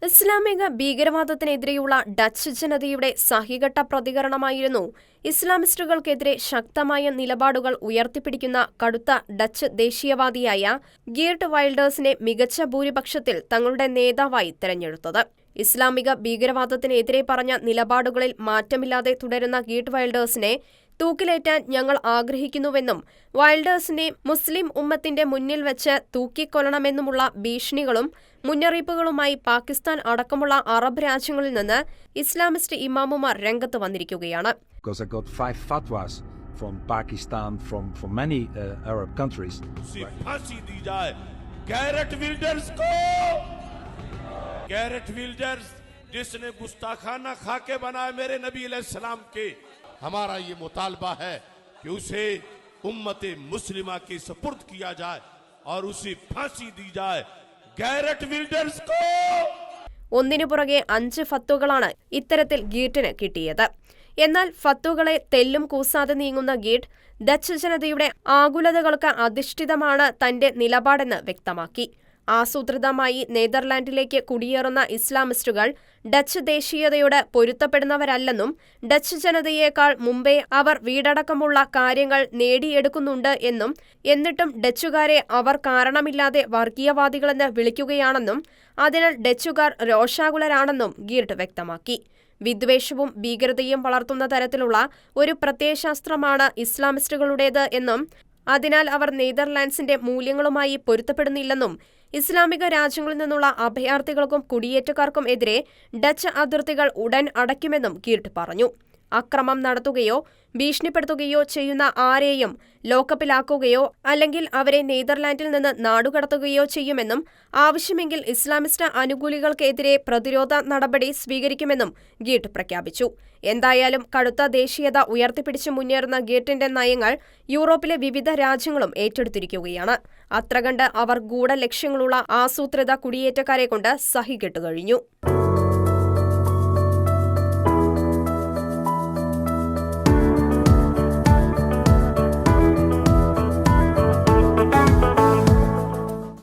ഇസ്ലാമിക ഭീകരവാദത്തിനെതിരെയുള്ള ഡച്ച് ജനതയുടെ സഹികെട്ട പ്രതികരണമായിരുന്നു ഇസ്ലാമിസ്റ്റുകൾക്കെതിരെ ശക്തമായ നിലപാടുകൾ ഉയർത്തിപ്പിടിക്കുന്ന കടുത്ത ഡച്ച് ദേശീയവാദിയായ ഗീർട്ട് വൈൽഡേഴ്സിനെ മികച്ച ഭൂരിപക്ഷത്തിൽ തങ്ങളുടെ നേതാവായി തെരഞ്ഞെടുത്തത്. ഇസ്ലാമിക ഭീകരവാദത്തിനെതിരെ പറഞ്ഞ നിലപാടുകളിൽ മാറ്റമില്ലാതെ തുടരുന്ന ഗീർട്ട് വൈൽഡേഴ്സിനെ തൂക്കിലേറ്റാൻ ഞങ്ങൾ ആഗ്രഹിക്കുന്നുവെന്നും വൈൽഡേഴ്സിനെ മുസ്ലിം ഉമ്മത്തിന്റെ മുന്നിൽ വെച്ച് തൂക്കിക്കൊല്ലണമെന്നുമുള്ള ഭീഷണികളും മുന്നറിയിപ്പുകളുമായി പാകിസ്ഥാൻ അടക്കമുള്ള അറബ് രാജ്യങ്ങളിൽ നിന്ന് ഇസ്ലാമിസ്റ്റ് ഇമാമുമാർ രംഗത്ത് വന്നിരിക്കുകയാണ്. Because I got 5 fatwas from Pakistan, from many Arab countries. फांसी दी जाए गैरट विल्डर्स को, गैरट विल्डर्स जिसने गुस्ताखाना खाके बनाए मेरे नबी अलैहिस्सलाम के, हमारा ये मुतालबा है कि उसे उम्मते मुस्लिमा के सपुर्द किया जाए और उसे फांसी दी जाए गैरट विल्डर्स को. ഒന്നിനു പുറകെ 5 ഫത്വകളാണ് ഇത്തരത്തിൽ ഗീർട്ടിന് കിട്ടിയത്. എന്നാൽ ഫത്വകളെ തെല്ലും കൂസാതെ നീങ്ങുന്ന ഗീർട്ട് ഡച്ച് ജനതയുടെ ആകുലതകൾക്ക് അധിഷ്ഠിതമാണ് തന്റെ നിലപാടെന്ന് വ്യക്തമാക്കി. ആസൂത്രിതമായി നെതർലാൻഡിലേക്ക് കുടിയേറുന്ന ഇസ്ലാമിസ്റ്റുകൾ ഡച്ച് ദേശീയതയോട് പൊരുത്തപ്പെടുന്നവരല്ലെന്നും ഡച്ച് ജനതയേക്കാൾ മുമ്പേ അവർ വീടടക്കമുള്ള കാര്യങ്ങൾ നേടിയെടുക്കുന്നുണ്ട് എന്നും എന്നിട്ടും ഡച്ചുകാരെ അവർ കാരണമില്ലാതെ വർഗീയവാദികളെന്ന് വിളിക്കുകയാണെന്നും അതിനാൽ ഡച്ചുകാർ രോഷാകുലരാണെന്നും ഗീർട്ട് വ്യക്തമാക്കി. വിദ്വേഷവും ഭീകരതയും വളർത്തുന്ന തരത്തിലുള്ള ഒരു പ്രത്യയശാസ്ത്രമാണ് ഇസ്ലാമിസ്റ്റുകളുടേത് എന്നും അതിനാൽ അവർ നെതർലാൻഡ്സിന്റെ മൂല്യങ്ങളുമായി പൊരുത്തപ്പെടുന്നില്ലെന്നും ഇസ്ലാമിക രാജ്യങ്ങളിൽ നിന്നുള്ള അഭയാർത്ഥികൾക്കും കുടിയേറ്റക്കാർക്കും എതിരെ ഡച്ച് അതിർത്തികൾ ഉടൻ അടയ്ക്കുമെന്നും ഗീർട്ട് പറഞ്ഞു. അക്രമം നടത്തുകയോ ഭീഷണിപ്പെടുത്തുകയോ ചെയ്യുന്ന ആരെയും ലോക്കപ്പിലാക്കുകയോ അല്ലെങ്കിൽ അവരെ നെതർലാൻഡിൽ നിന്ന് നാടുകടത്തുകയോ ചെയ്യുമെന്നും ആവശ്യമെങ്കിൽ ഇസ്ലാമിസ്റ്റ് അനുകൂലികൾക്കെതിരെ പ്രതിരോധ നടപടി സ്വീകരിക്കുമെന്നും ഗീർട്ട് പ്രഖ്യാപിച്ചു. എന്തായാലും കടുത്ത ദേശീയത ഉയർത്തിപ്പിടിച്ച് മുന്നേറുന്ന ഗീർട്ടിന്റെ നയങ്ങൾ യൂറോപ്പിലെ വിവിധ രാജ്യങ്ങളും ഏറ്റെടുത്തിരിക്കുകയാണ്. അത്രകണ്ട് അവർ ഗൂഢലക്ഷ്യങ്ങളുള്ള ആസൂത്രിത കുടിയേറ്റക്കാരെ കൊണ്ട് സഹികെട്ടുകഴിഞ്ഞു.